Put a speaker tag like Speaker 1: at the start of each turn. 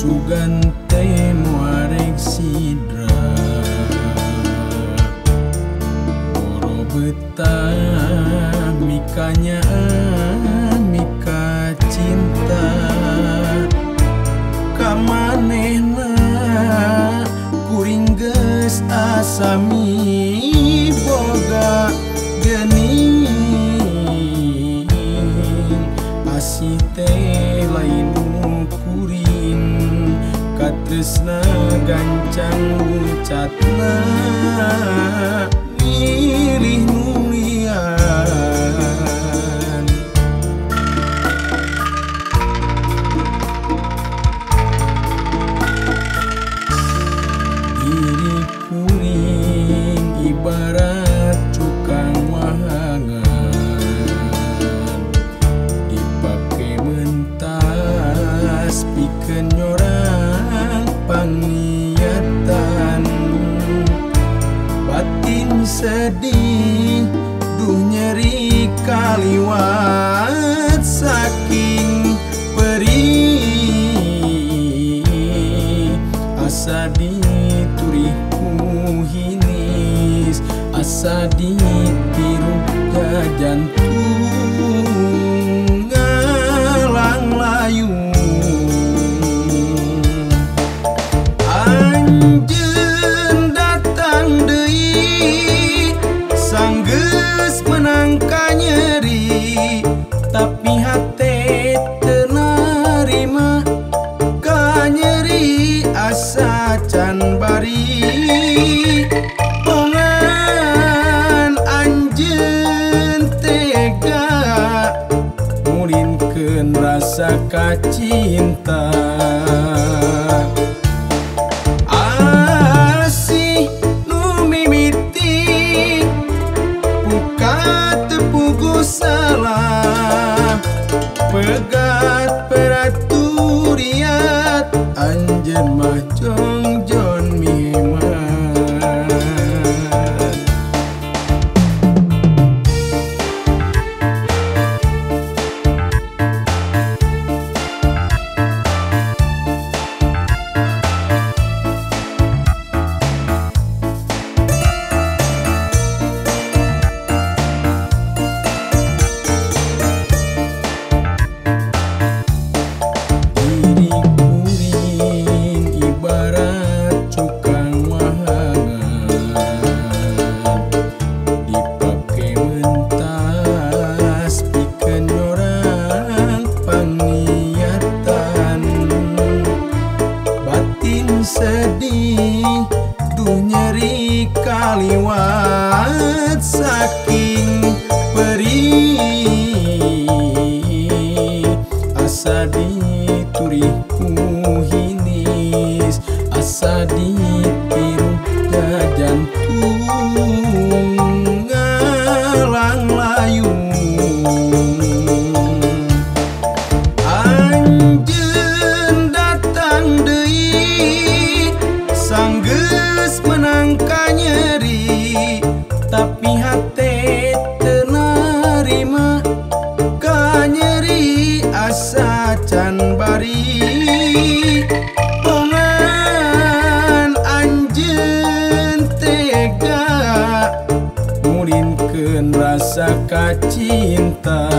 Speaker 1: sugante muarek sidra oro betah mikanya mika cinta kamanehna kuring geus asami boga geuning asih teh lain kuring katresna gancang ucatna milih nulian diri kuring ibarat cukang wahangan dipake mentas pikeun nyorang pangiatan batin sedih duh nyeri kaliwat saking perih asa diturih kuhinis asa ditiru ka jantung ngalang layung anjeun datang deui sanggeus menangka nyeri tapi hate teu narima ka nyeri asa can bari pongan anjeun tega mulinkeun rasa kacinta asih nu mimiti pukat tepugu salah pegat peraturiat anjeun mah jongjon miman sedih duh nyeri kaliwat saking perih asa diturih kuhinis asa ditiru ka jantung ngalang layung anjeun datang deui sanggeus menangka nyeri tapi hate teu narima ka nyeri asa can bari pongan anjeun tega mulinkeun rasa kacinta